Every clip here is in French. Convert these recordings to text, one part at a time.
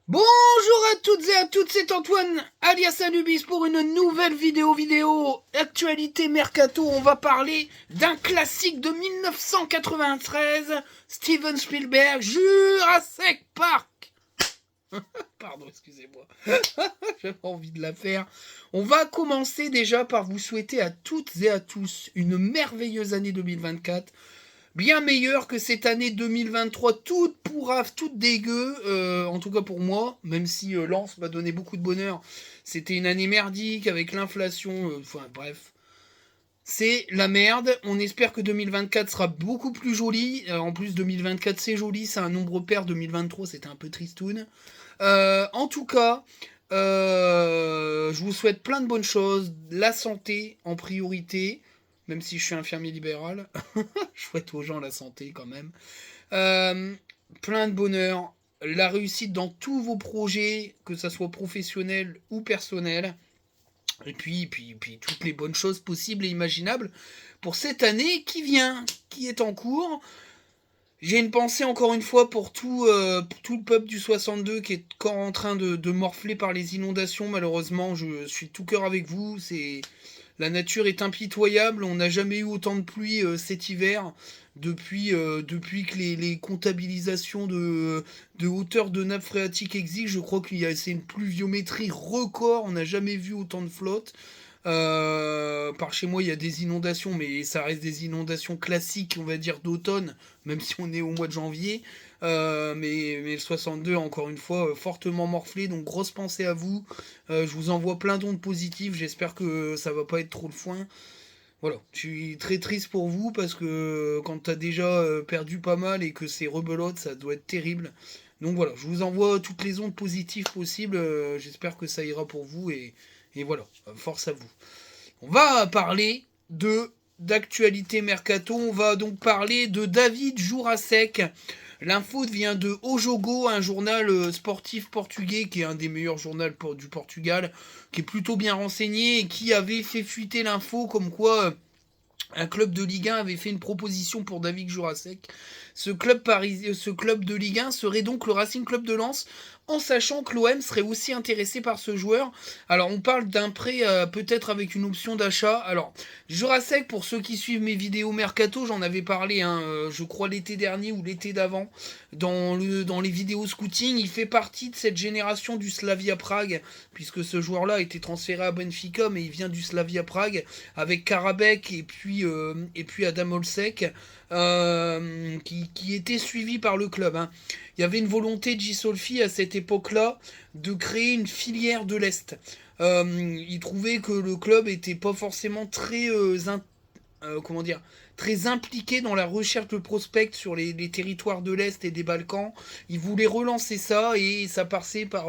Bonjour à toutes et à tous, c'est Antoine alias Anubis pour une nouvelle vidéo actualité mercato. On va parler d'un classique de 1993, Steven Spielberg, Jurassic Park. Pardon, excusez-moi, j'avais envie de la faire. On va commencer déjà par vous souhaiter à toutes et à tous une merveilleuse année 2024. Bien meilleure que cette année 2023, toute pourrave, toute dégueu, en tout cas pour moi, même si Lens m'a donné beaucoup de bonheur. C'était une année merdique avec l'inflation, enfin bref. C'est la merde. On espère que 2024 sera beaucoup plus joli. En plus, 2024 c'est joli, c'est un nombre pair. 2023 c'était un peu tristoun. En tout cas, je vous souhaite plein de bonnes choses. La santé en priorité, même si je suis infirmier libéral. Je souhaite aux gens la santé quand même. Euh, Plein de bonheur, la réussite dans tous vos projets, que ce soit professionnel ou personnel. Et puis toutes les bonnes choses possibles et imaginables pour cette année qui vient, qui est en cours. J'ai une pensée encore une fois pour tout le peuple du 62 qui est encore en train de morfler par les inondations. Malheureusement, je suis de tout cœur avec vous. La nature est impitoyable. On n'a jamais eu autant de pluie cet hiver depuis que les comptabilisations de hauteur de nappe phréatique existent. Je crois c'est une pluviométrie record. On n'a jamais vu autant de flotte. Par chez moi, il y a des inondations, mais ça reste des inondations classiques, on va dire, d'automne, même si on est au mois de janvier. Mais le 62, encore une fois, fortement morflé, donc grosse pensée à vous. Je vous envoie plein d'ondes positives, j'espère que ça va pas être trop le foin. Voilà, je suis très triste pour vous parce que quand t'as déjà perdu pas mal et que c'est rebelote, ça doit être terrible. Donc voilà, je vous envoie toutes les ondes positives possibles. J'espère que ça ira pour vous et voilà, force à vous. On va parler d'actualité mercato. On va donc parler de David Jurasek. L'info vient de O Jogo, un journal sportif portugais qui est un des meilleurs journaux du Portugal, qui est plutôt bien renseigné et qui avait fait fuiter l'info comme quoi un club de Ligue 1 avait fait une proposition pour David Jurasek. Ce club de Ligue 1 serait donc le Racing Club de Lens, en sachant que l'OM serait aussi intéressé par ce joueur. Alors on parle d'un prêt peut-être avec une option d'achat. Alors Jurasek, pour ceux qui suivent mes vidéos mercato, j'en avais parlé, je crois l'été dernier ou l'été d'avant, dans les vidéos scouting. Il fait partie de cette génération du Slavia Prague, puisque ce joueur-là a été transféré à Benfica, mais il vient du Slavia Prague, avec Karabek et puis Adam Olsek, qui était suivi par le club. Hein. Il y avait une volonté de Gisolfi à cette époque-là de créer une filière de l'Est. Il trouvait que le club était pas forcément comment dire, très impliqué dans la recherche de prospects sur les territoires de l'Est et des Balkans. Il voulait relancer ça et ça passait par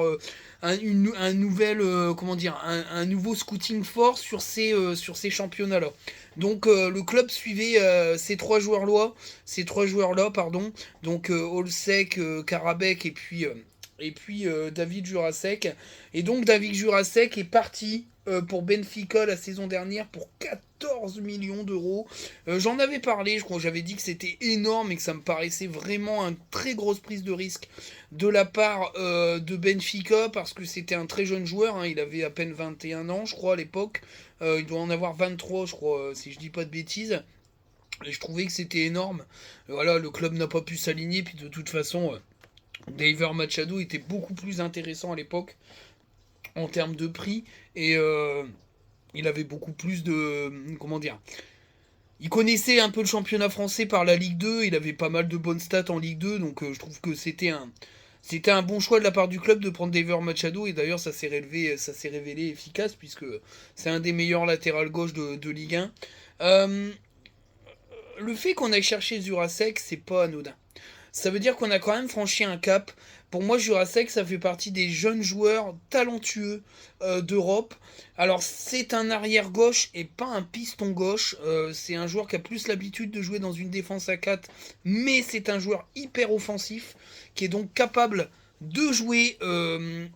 un nouvel, comment dire, un nouveau scouting fort sur ces championnats-là. Donc le club suivait ces trois joueurs-là, pardon. Donc Olsek, Karabek et puis David Jurasek. Et donc David Jurasek est parti pour Benfica la saison dernière pour 14 millions d'euros. J'en avais parlé, je crois que j'avais dit que c'était énorme et que ça me paraissait vraiment une très grosse prise de risque de la part de Benfica parce que c'était un très jeune joueur, hein, il avait à peine 21 ans je crois à l'époque, il doit en avoir 23 je crois si je dis pas de bêtises. Et je trouvais que c'était énorme. Voilà, le club n'a pas pu s'aligner, puis de toute façon, Daver Machado était beaucoup plus intéressant à l'époque en termes de prix et il avait beaucoup plus de comment dire, il connaissait un peu le championnat français par la Ligue 2, il avait pas mal de bonnes stats en Ligue 2, donc je trouve que c'était un bon choix de la part du club de prendre Daver Machado, et d'ailleurs ça s'est révélé efficace puisque c'est un des meilleurs latérales gauche de Ligue 1. Euh, le fait qu'on aille chercher Jurasek, c'est pas anodin. Ça veut dire qu'on a quand même franchi un cap. Pour moi, Jurasek, ça fait partie des jeunes joueurs talentueux d'Europe. Alors, c'est un arrière gauche et pas un piston gauche. C'est un joueur qui a plus l'habitude de jouer dans une défense à 4, mais c'est un joueur hyper offensif qui est donc capable de jouer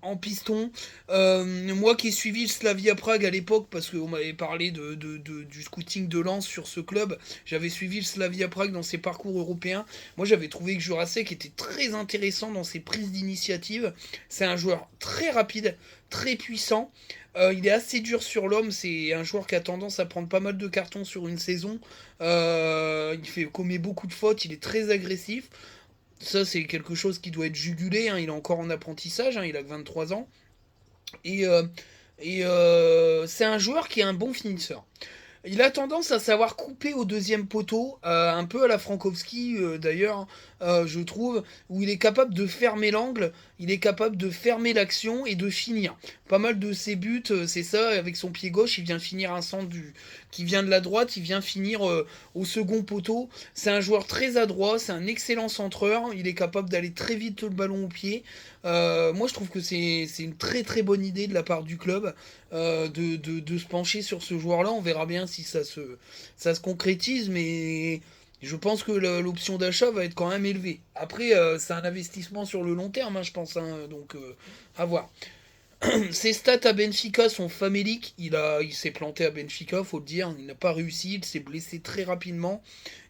en piston. Moi qui ai suivi le Slavia Prague à l'époque, parce qu'on m'avait parlé du scouting de Lens sur ce club, j'avais suivi le Slavia Prague dans ses parcours européens. Moi j'avais trouvé que Jurasek était très intéressant dans ses prises d'initiative. C'est un joueur très rapide, très puissant. Il est assez dur sur l'homme, c'est un joueur qui a tendance à prendre pas mal de cartons sur une saison. Commet beaucoup de fautes, il est très agressif. Ça, c'est quelque chose qui doit être jugulé, hein. Il est encore en apprentissage, hein. Il a que 23 ans. Et, euh, c'est un joueur qui est un bon finisseur. Il a tendance à savoir couper au deuxième poteau, un peu à la Frankowski d'ailleurs, je trouve, où il est capable de fermer l'angle, il est capable de fermer l'action et de finir. Pas mal de ses buts, c'est ça, avec son pied gauche, il vient finir un centre qui vient de la droite, il vient finir au second poteau. C'est un joueur très adroit, c'est un excellent centreur, il est capable d'aller très vite le ballon au pied. Moi je trouve que c'est une très très bonne idée de la part du club de se pencher sur ce joueur-là. On verra bien si ça se concrétise, mais je pense que l'option d'achat va être quand même élevée. Après, c'est un investissement sur le long terme, hein, je pense, hein, donc à voir. Ses stats à Benfica sont faméliques. Il s'est planté à Benfica, faut le dire. Il n'a pas réussi. Il s'est blessé très rapidement.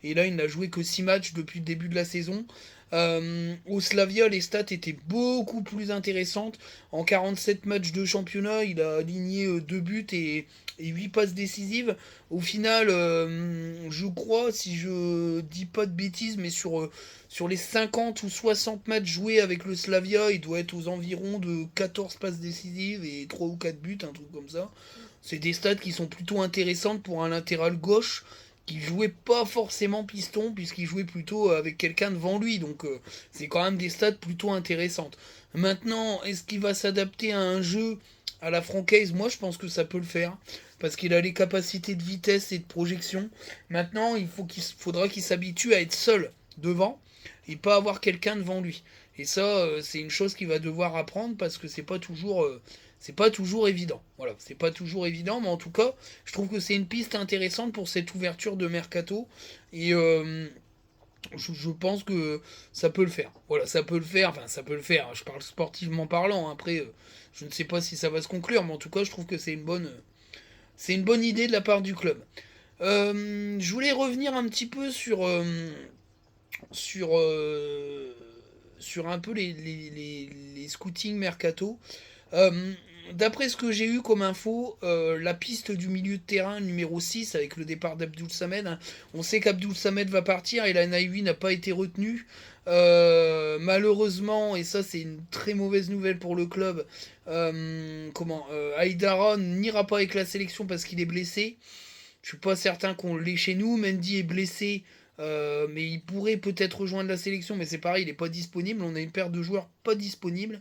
Et là, il n'a joué que 6 matchs depuis le début de la saison. Au Slavia, les stats étaient beaucoup plus intéressantes. En 47 matchs de championnat, il a aligné 2 buts et 8 passes décisives. Au final, je crois, si je dis pas de bêtises, mais sur les 50 ou 60 matchs joués avec le Slavia, il doit être aux environs de 14 passes décisives et 3 ou 4 buts, un truc comme ça. C'est des stats qui sont plutôt intéressantes pour un latéral gauche qui jouait pas forcément piston puisqu'il jouait plutôt avec quelqu'un devant lui. Donc c'est quand même des stats plutôt intéressantes. Maintenant, est-ce qu'il va s'adapter à un jeu à la Francaise? Moi je pense que ça peut le faire. Parce qu'il a les capacités de vitesse et de projection. Maintenant, faudra qu'il s'habitue à être seul devant et pas avoir quelqu'un devant lui. Et ça, c'est une chose qu'il va devoir apprendre parce que c'est pas toujours évident. Voilà, c'est pas toujours évident, mais en tout cas, je trouve que c'est une piste intéressante pour cette ouverture de mercato et je pense que ça peut le faire. Voilà, ça peut le faire. Enfin, ça peut le faire. Je parle sportivement parlant. Après, je ne sais pas si ça va se conclure, mais en tout cas, je trouve que c'est une bonne idée de la part du club. Je voulais revenir un petit peu sur, euh, sur un peu les scootings mercato. Euh, D'après ce que j'ai eu comme info, la piste du milieu de terrain numéro 6 avec le départ d'Abdoul Samed, hein, on sait qu'Abdoul Samed va partir et la Naïwi n'a pas été retenue. Malheureusement, et ça c'est une très mauvaise nouvelle pour le club, Aïdara n'ira pas avec la sélection parce qu'il est blessé. Je suis pas certain qu'on l'ait chez nous. Mendy est blessé, mais il pourrait peut-être rejoindre la sélection, mais c'est pareil, il n'est pas disponible. On a une paire de joueurs pas disponibles.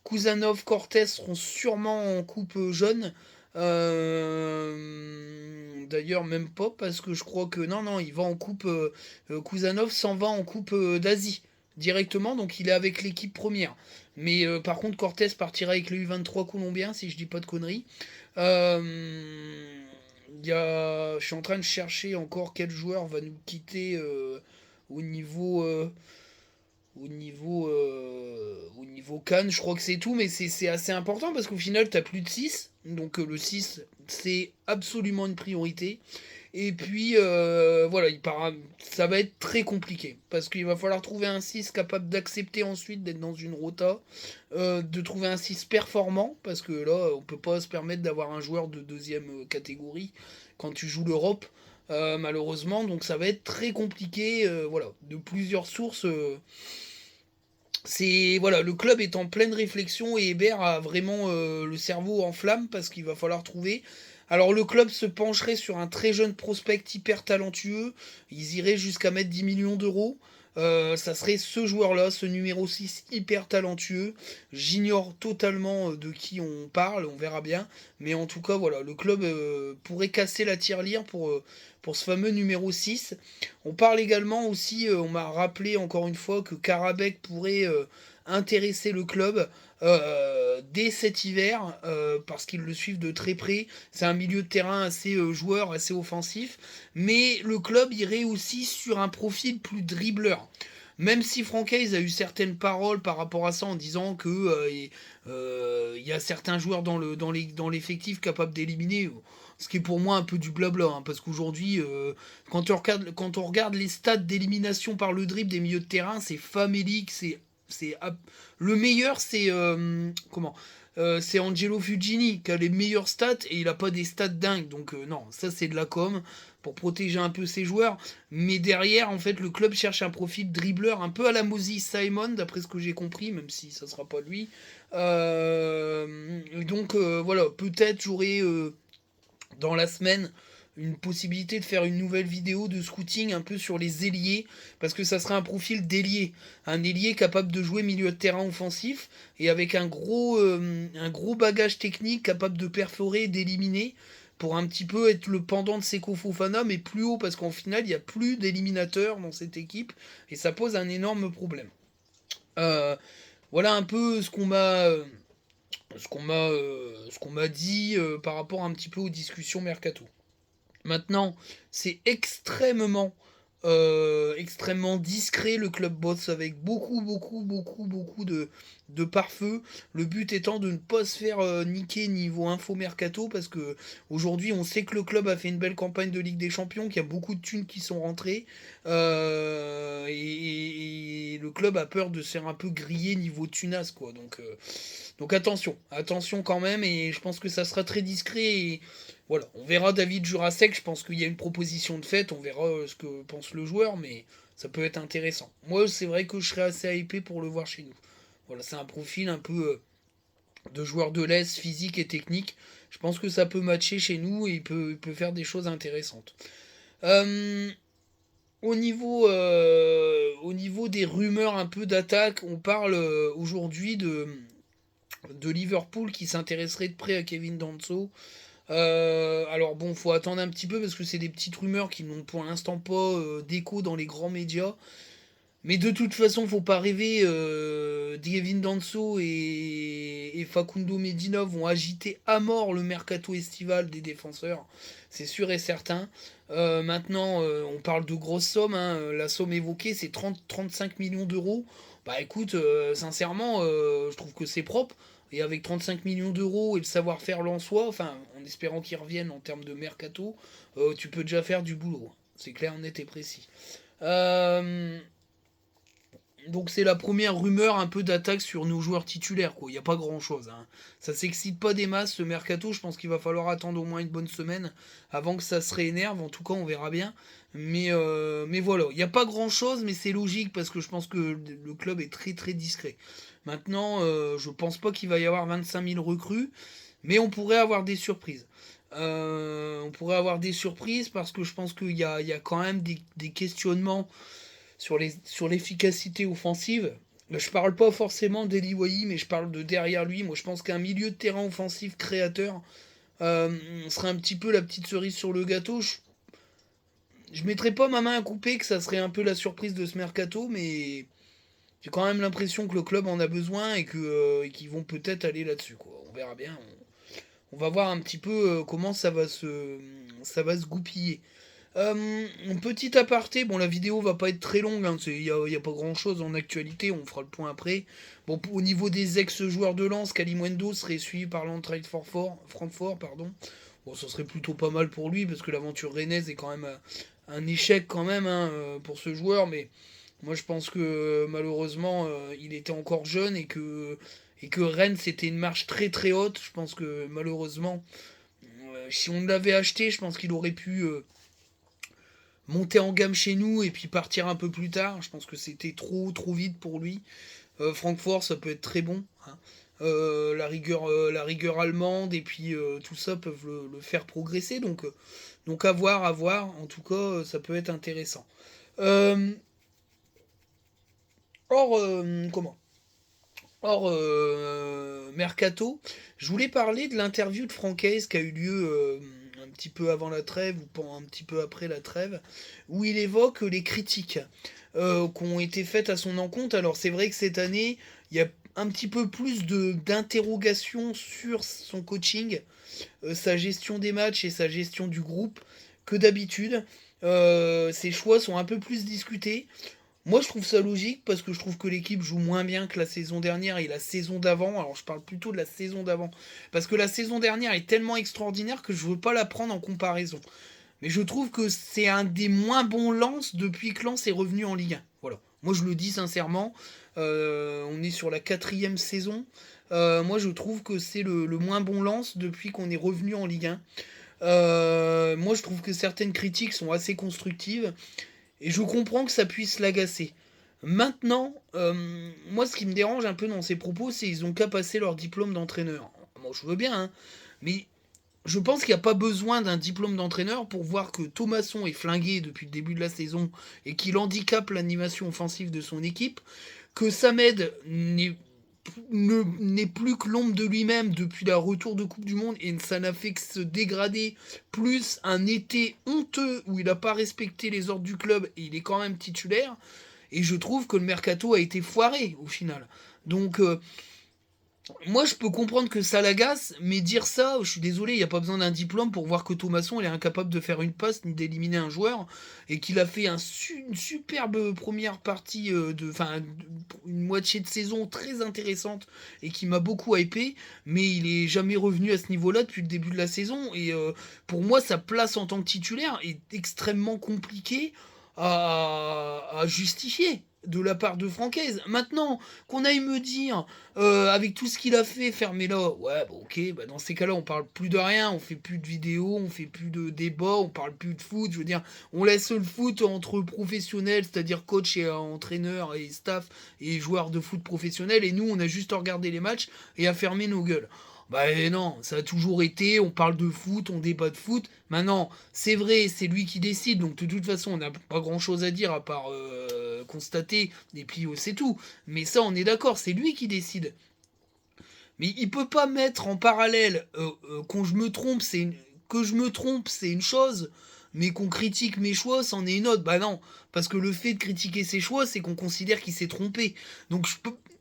Kuzanov, Cortés seront sûrement en coupe jeune. D'ailleurs, même pas, parce que je crois que non, non, il va en coupe. Kuzanov s'en va en coupe d'Asie directement, donc il est avec l'équipe première. Mais par contre, Cortés partira avec le U23 colombien, si je dis pas de conneries. Je suis en train de chercher encore quel joueur va nous quitter au niveau au niveau Cannes. Je crois que c'est tout, mais c'est assez important parce qu'au final, tu as plus de 6. Donc le 6 c'est absolument une priorité. Et puis, voilà, ça va être très compliqué. Parce qu'il va falloir trouver un 6 capable d'accepter ensuite d'être dans une rota. De trouver un 6 performant. Parce que là, on peut pas se permettre d'avoir un joueur de deuxième catégorie quand tu joues l'Europe. Malheureusement, donc ça va être très compliqué. Voilà, de plusieurs sources. Voilà, le club est en pleine réflexion et Hébert a vraiment le cerveau en flamme parce qu'il va falloir trouver. Alors le club se pencherait sur un très jeune prospect hyper talentueux, ils iraient jusqu'à mettre 10 millions d'euros. Ça serait ce joueur-là, ce numéro 6 hyper talentueux. J'ignore totalement de qui on parle, on verra bien. Mais en tout cas, voilà, le club pourrait casser la tirelire pour ce fameux numéro 6. On parle également aussi, on m'a rappelé encore une fois que Karabekh pourrait intéresser le club dès cet hiver parce qu'ils le suivent de très près. C'est un milieu de terrain assez joueur, assez offensif, mais le club irait aussi sur un profil plus dribbleur. Même si Francaise a eu certaines paroles par rapport à ça en disant que y a certains joueurs dans l'effectif capables d'éliminer, ce qui est pour moi un peu du blabla, hein, parce qu'aujourd'hui, quand on regarde les stats d'élimination par le dribble des milieux de terrain, c'est famélique, c'est le meilleur, c'est comment c'est Angelo Fugini qui a les meilleures stats et il a pas des stats dingues. Donc non, ça c'est de la com pour protéger un peu ses joueurs. Mais derrière, en fait, le club cherche un profil dribbleur un peu à la Moses Simon, d'après ce que j'ai compris, même si ça sera pas lui. Donc voilà, peut-être j'aurai dans la semaine une possibilité de faire une nouvelle vidéo de scouting un peu sur les ailiers, parce que ça sera un profil d'ailier, un ailier capable de jouer milieu de terrain offensif, et avec un gros bagage technique capable de perforer et d'éliminer, pour un petit peu être le pendant de Seko Fofana, mais plus haut, parce qu'en final, il n'y a plus d'éliminateurs dans cette équipe, et ça pose un énorme problème. Euh, voilà un peu ce qu'on m'a dit par rapport un petit peu aux discussions mercato. Maintenant, c'est extrêmement discret. Le club bosse avec beaucoup de pare-feu. Le but étant de ne pas se faire niquer niveau info mercato, parce que aujourd'hui, on sait que le club a fait une belle campagne de Ligue des Champions, qu'il y a beaucoup de thunes qui sont rentrées, et le club a peur de se faire un peu griller niveau tunas, quoi. Donc attention quand même, et je pense que ça sera très discret. Et voilà, on verra David Jurasek, je pense qu'il y a une proposition de fait, on verra ce que pense le joueur, mais ça peut être intéressant. Moi, c'est vrai que je serais assez hypé pour le voir chez nous. Voilà, c'est un profil un peu de joueur de l'Est, physique et technique. Je pense que ça peut matcher chez nous et il peut faire des choses intéressantes. Euh, au niveau des rumeurs un peu d'attaque, on parle aujourd'hui de Liverpool qui s'intéresserait de près à Kevin Danso. Alors bon, faut attendre un petit peu parce que c'est des petites rumeurs qui n'ont pour l'instant pas d'écho dans les grands médias. Mais de toute façon, faut pas rêver. Kevin Danso et Facundo Medina vont agiter à mort le mercato estival des défenseurs. C'est sûr et certain. Maintenant, on parle de grosses sommes, hein. La somme évoquée, c'est 30-35 millions d'euros. Bah écoute, sincèrement, je trouve que c'est propre. Et avec 35 millions d'euros et le savoir-faire lensois, enfin, en espérant qu'ils reviennent en termes de mercato, tu peux déjà faire du boulot. C'est clair, net et précis. Euh, donc c'est la première rumeur un peu d'attaque sur nos joueurs titulaires, quoi. Il n'y a pas grand chose, hein. Ça s'excite pas des masses ce mercato. Je pense qu'il va falloir attendre au moins une bonne semaine avant que ça se réénerve. En tout cas, on verra bien. Mais voilà, il n'y a pas grand chose, mais c'est logique parce que je pense que le club est très discret. Maintenant, je pense pas qu'il va y avoir 25 000 recrues, mais on pourrait avoir des surprises. On pourrait avoir des surprises parce que je pense qu'il y a quand même des questionnements sur l'efficacité offensive. Je parle pas forcément d'Eli Wahi, mais je parle de derrière lui. Moi, je pense qu'un milieu de terrain offensif créateur serait un petit peu la petite cerise sur le gâteau. Je mettrais pas ma main à couper que ça serait un peu la surprise de ce mercato, mais j'ai quand même l'impression que le club en a besoin et qu'ils vont peut-être aller là-dessus, quoi. On verra bien. On va voir un petit peu comment ça va se goupiller. Un petit aparté, bon la vidéo va pas être très longue, hein, y a pas grand chose en actualité, on fera le point après. Bon, au niveau des ex-joueurs de Lens, Kalimundo serait suivi par l'Eintracht Francfort, pardon. Bon, ça serait plutôt pas mal pour lui, parce que l'aventure rennaise est quand même un échec quand même, hein, pour ce joueur, mais moi je pense que malheureusement il était encore jeune et que Rennes c'était une marche très haute. Je pense que malheureusement, si on l'avait acheté, je pense qu'il aurait pu monter en gamme chez nous et puis partir un peu plus tard. Je pense que c'était trop vite pour lui. Francfort, ça peut être très bon, hein. La rigueur allemande et puis tout ça peuvent le faire progresser. Donc à voir, à voir. En tout cas, ça peut être intéressant. Euh, comment Mercato, je voulais parler de l'interview de Francaise qui a eu lieu un petit peu avant la trêve ou pendant un petit peu après la trêve, où il évoque les critiques qui ont été faites à son encontre. Alors c'est vrai que cette année, il y a un petit peu plus d'interrogations sur son coaching, sa gestion des matchs et sa gestion du groupe que d'habitude. Ses choix sont un peu plus discutés. Moi, je trouve ça logique parce que je trouve que l'équipe joue moins bien que la saison dernière et la saison d'avant. Alors, je parle plutôt de la saison d'avant. Parce que la saison dernière est tellement extraordinaire que je veux pas la prendre en comparaison. Mais je trouve que c'est un des moins bons Lens depuis que Lens est revenu en Ligue 1. Voilà. Moi, je le dis sincèrement. On est sur la 4e saison. Moi, je trouve que c'est le moins bon Lens depuis qu'on est revenu en Ligue 1. Moi, je trouve que certaines critiques sont assez constructives. Et je comprends que ça puisse l'agacer. Maintenant, moi, ce qui me dérange un peu dans ces propos, c'est qu'ils ont qu'à passer leur diplôme d'entraîneur. Moi, je veux bien, hein, mais je pense qu'il n'y a pas besoin d'un diplôme d'entraîneur pour voir que Thomasson est flingué depuis le début de la saison et qu'il handicape l'animation offensive de son équipe, que Samed n'est plus que l'ombre de lui-même depuis la retour de Coupe du Monde et ça n'a fait que se dégrader, plus un été honteux où il n'a pas respecté les ordres du club et il est quand même titulaire. Et je trouve que le mercato a été foiré au final. Donc moi, je peux comprendre que ça l'agace, mais dire ça, je suis désolé, il n'y a pas besoin d'un diplôme pour voir que Thomasson il est incapable de faire une passe ni d'éliminer un joueur, et qu'il a fait une superbe première partie, une moitié de saison très intéressante, et qui m'a beaucoup hypé, mais il est jamais revenu à ce niveau-là depuis le début de la saison, et pour moi, sa place en tant que titulaire est extrêmement compliquée à justifier de la part de Francaise. Maintenant, qu'on aille me dire, avec tout ce qu'il a fait, fermez-la, ouais, bon, ok, bah dans ces cas-là, on parle plus de rien, on fait plus de vidéos, on fait plus de débats, on parle plus de foot, je veux dire, on laisse le foot entre professionnels, c'est-à-dire coach et entraîneur et staff et joueurs de foot professionnels, et nous, on a juste à regarder les matchs et à fermer nos gueules. Bah non, ça a toujours été, on parle de foot, on débat de foot. Maintenant, c'est vrai, c'est lui qui décide, donc de toute façon, on n'a pas grand-chose à dire à part constater, et puis c'est tout. Mais ça, on est d'accord, c'est lui qui décide. Mais il peut pas mettre en parallèle qu'on je me trompe, que je me trompe, c'est une chose, mais qu'on critique mes choix, c'en est une autre. Bah non, parce que le fait de critiquer ses choix, c'est qu'on considère qu'il s'est trompé. Donc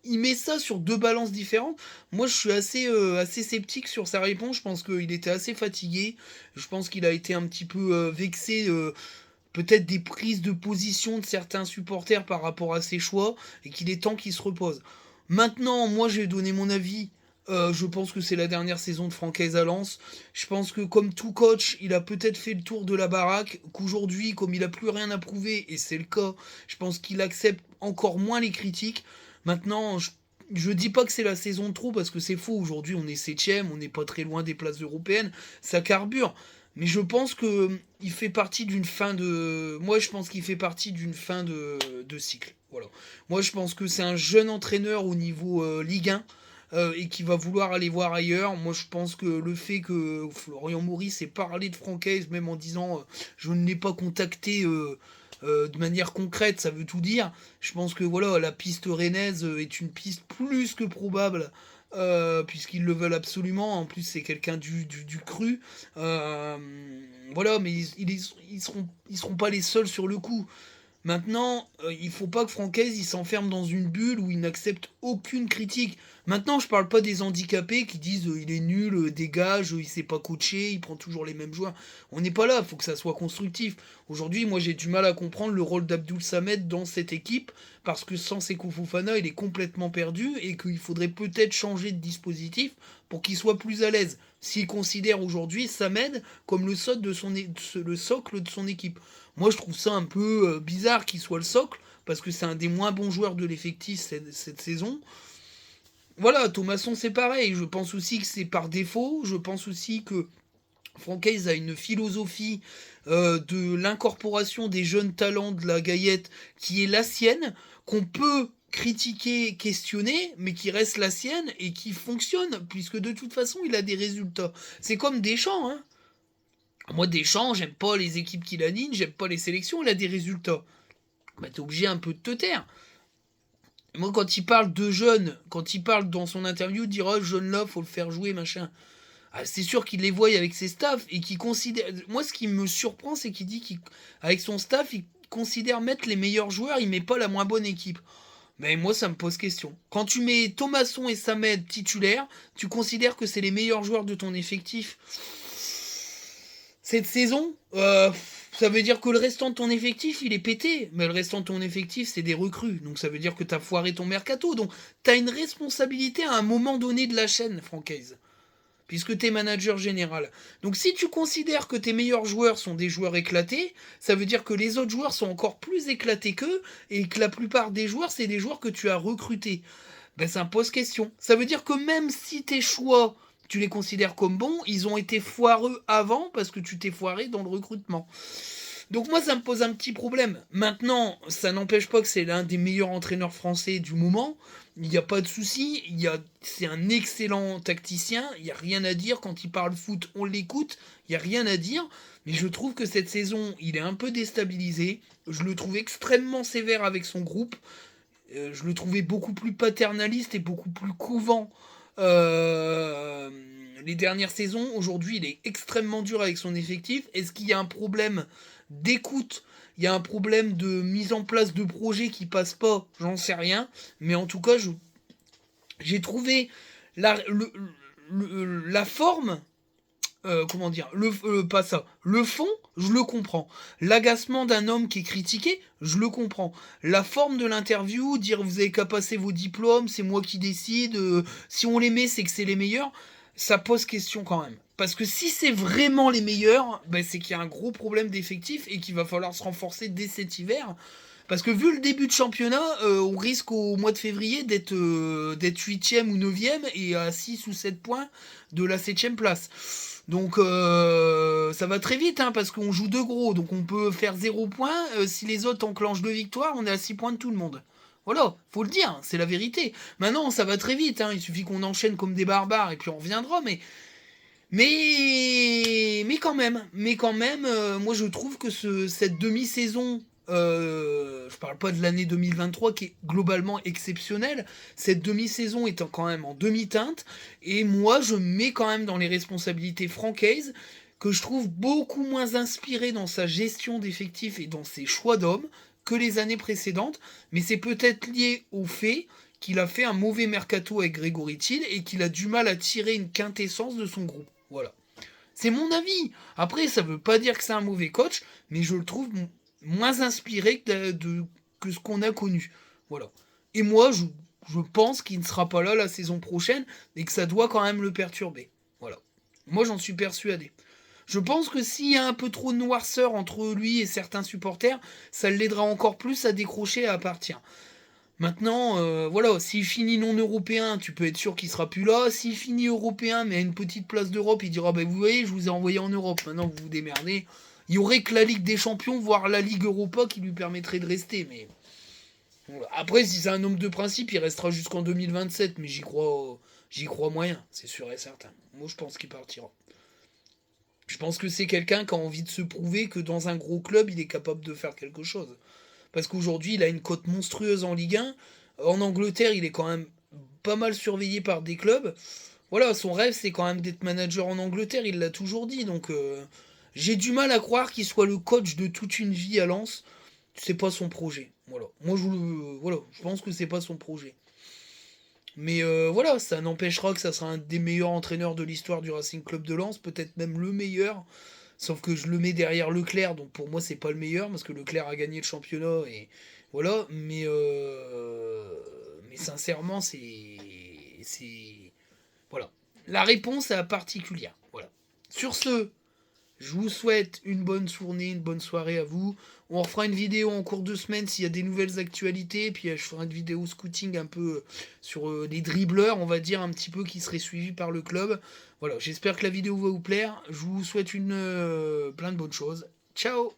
il met ça sur deux balances différentes. Moi, je suis assez sceptique sur sa réponse. Je pense qu'il était assez fatigué. Je pense qu'il a été un petit peu vexé. Peut-être des prises de position de certains supporters par rapport à ses choix et qu'il est temps qu'il se repose. Maintenant, moi, je vais donner mon avis. Je pense que c'est la dernière saison de Francaise à Lens. Je pense que comme tout coach, il a peut-être fait le tour de la baraque, qu'aujourd'hui, comme il a plus rien à prouver, et c'est le cas, je pense qu'il accepte encore moins les critiques. Maintenant, je dis pas que c'est la saison de trop parce que c'est faux. Aujourd'hui, on est 7ème, on n'est pas très loin des places européennes, ça carbure. Mais je pense que il fait partie d'une fin de. Moi, je pense qu'il fait partie d'une fin de cycle. Voilà. Moi, je pense que c'est un jeune entraîneur au niveau Ligue 1 et qui va vouloir aller voir ailleurs. Moi, je pense que le fait que Florian Maurice ait parlé de Francaise, même en disant je ne l'ai pas contacté de manière concrète, ça veut tout dire. Je pense que voilà, la piste rennaise est une piste plus que probable. Puisqu'ils le veulent absolument, en plus c'est quelqu'un du cru. Euh, voilà, mais ils seront pas les seuls sur le coup. Maintenant, il faut pas que Francaise il s'enferme dans une bulle où il n'accepte aucune critique. Maintenant, je parle pas des handicapés qui disent il est nul, dégage, il sait pas coacher, il prend toujours les mêmes joueurs. On n'est pas là, il faut que ça soit constructif. Aujourd'hui, moi j'ai du mal à comprendre le rôle d'Abdoul Samed dans cette équipe parce que sans Seko Fofana, il est complètement perdu et qu'il faudrait peut-être changer de dispositif pour qu'il soit plus à l'aise. S'il considère aujourd'hui Samed comme le socle de son équipe. Moi, je trouve ça un peu bizarre qu'il soit le socle, parce que c'est un des moins bons joueurs de l'effectif cette saison. Voilà, Thomasson, c'est pareil. Je pense aussi que c'est par défaut. Je pense aussi que Francaise a une philosophie de l'incorporation des jeunes talents de la Gaillette qui est la sienne, qu'on peut critiquer, questionner, mais qui reste la sienne et qui fonctionne, puisque de toute façon, il a des résultats. C'est comme Deschamps, hein. Moi, Deschamps, j'aime pas les équipes qu'il aligne, j'aime pas les sélections, il a des résultats. Bah, t'es obligé un peu de te taire. Moi, quand il parle de jeunes, quand il parle dans son interview, il dira jeune là, faut le faire jouer, machin. Ah, c'est sûr qu'il les voit avec ses staffs et qu'il considère. Moi, ce qui me surprend, c'est qu'il dit qu'avec son staff, il considère mettre les meilleurs joueurs, il met pas la moins bonne équipe. Mais moi, ça me pose question. Quand tu mets Thomasson et Samed titulaires, tu considères que c'est les meilleurs joueurs de ton effectif cette saison Ça veut dire que le restant de ton effectif, il est pété. Mais le restant de ton effectif, c'est des recrues. Donc ça veut dire que t'as foiré ton mercato. Donc t'as une responsabilité à un moment donné de la chaîne, Francaise. Puisque t'es manager général. Donc si tu considères que tes meilleurs joueurs sont des joueurs éclatés, ça veut dire que les autres joueurs sont encore plus éclatés qu'eux, et que la plupart des joueurs, c'est des joueurs que tu as recrutés. Ben ça me pose question. Ça veut dire que même si tes choix, tu les considères comme bons, ils ont été foireux avant parce que tu t'es foiré dans le recrutement. Donc moi, ça me pose un petit problème. Maintenant, ça n'empêche pas que c'est l'un des meilleurs entraîneurs français du moment. Il n'y a pas de souci. C'est un excellent tacticien. Il n'y a rien à dire. Quand il parle foot, on l'écoute. Il n'y a rien à dire. Mais je trouve que cette saison, il est un peu déstabilisé. Je le trouve extrêmement sévère avec son groupe. Je le trouvais beaucoup plus paternaliste et beaucoup plus couvant les dernières saisons. Aujourd'hui, il est extrêmement dur avec son effectif. Est-ce qu'il y a un problème d'écoute? Il y a un problème de mise en place de projets qui passent pas? J'en sais rien. Mais en tout cas, j'ai trouvé la forme, comment dire, pas ça. Le fond, je le comprends. L'agacement d'un homme qui est critiqué, je le comprends. La forme de l'interview, dire vous avez qu'à passer vos diplômes, c'est moi qui décide, si on les met, c'est que c'est les meilleurs, ça pose question quand même. Parce que si c'est vraiment les meilleurs, ben c'est qu'il y a un gros problème d'effectif et qu'il va falloir se renforcer dès cet hiver. Parce que vu le début de championnat, on risque au mois de février d'être 8e ou 9e et à 6 ou 7 points de la 7e place. Donc ça va très vite, hein, parce qu'on joue deux gros, donc on peut faire 0 points. Si les autres enclenchent 2 victoires, on est à 6 points de tout le monde. Voilà, faut le dire, c'est la vérité. Maintenant, ça va très vite, hein, il suffit qu'on enchaîne comme des barbares et puis on reviendra, mais quand même, moi je trouve que cette demi-saison, je parle pas de l'année 2023 qui est globalement exceptionnelle, cette demi-saison est quand même en demi-teinte, et moi je mets quand même dans les responsabilités Francaise, que je trouve beaucoup moins inspiré dans sa gestion d'effectifs et dans ses choix d'hommes que les années précédentes, mais c'est peut-être lié au fait qu'il a fait un mauvais mercato avec Grégory Thiel et qu'il a du mal à tirer une quintessence de son groupe. Voilà. C'est mon avis. Après, ça veut pas dire que c'est un mauvais coach, mais je le trouve moins inspiré que ce qu'on a connu. Voilà. Et moi, je pense qu'il ne sera pas là la saison prochaine et que ça doit quand même le perturber. Voilà. Moi, j'en suis persuadé. Je pense que s'il y a un peu trop de noirceur entre lui et certains supporters, ça l'aidera encore plus à décrocher et à partir. Maintenant, voilà, s'il finit non européen, tu peux être sûr qu'il sera plus là. S'il finit européen, mais à une petite place d'Europe, il dira, bah, vous voyez, je vous ai envoyé en Europe, maintenant vous vous démerdez. Il y aurait que la Ligue des Champions, voire la Ligue Europa qui lui permettrait de rester, mais... Voilà. Après, si c'est un homme de principe, il restera jusqu'en 2027, mais j'y crois moyen, c'est sûr et certain. Moi, je pense qu'il partira. Je pense que c'est quelqu'un qui a envie de se prouver que dans un gros club, il est capable de faire quelque chose. Parce qu'aujourd'hui, il a une cote monstrueuse en Ligue 1. En Angleterre, il est quand même pas mal surveillé par des clubs. Voilà, son rêve, c'est quand même d'être manager en Angleterre, il l'a toujours dit. Donc, j'ai du mal à croire qu'il soit le coach de toute une vie à Lens. C'est pas son projet. Voilà. Moi, je pense que c'est pas son projet. Mais voilà, ça n'empêchera que ça sera un des meilleurs entraîneurs de l'histoire du Racing Club de Lens, peut-être même le meilleur. Sauf que je le mets derrière Leclerc, donc pour moi c'est pas le meilleur, parce que Leclerc a gagné le championnat, et voilà, mais sincèrement voilà. La réponse est particulière, voilà. Sur ce, je vous souhaite une bonne journée, une bonne soirée à vous. On refera une vidéo en cours de semaine s'il y a des nouvelles actualités. Puis je ferai une vidéo scouting un peu sur les dribbleurs, on va dire, un petit peu qui seraient suivis par le club. Voilà, j'espère que la vidéo va vous plaire. Je vous souhaite plein de bonnes choses. Ciao!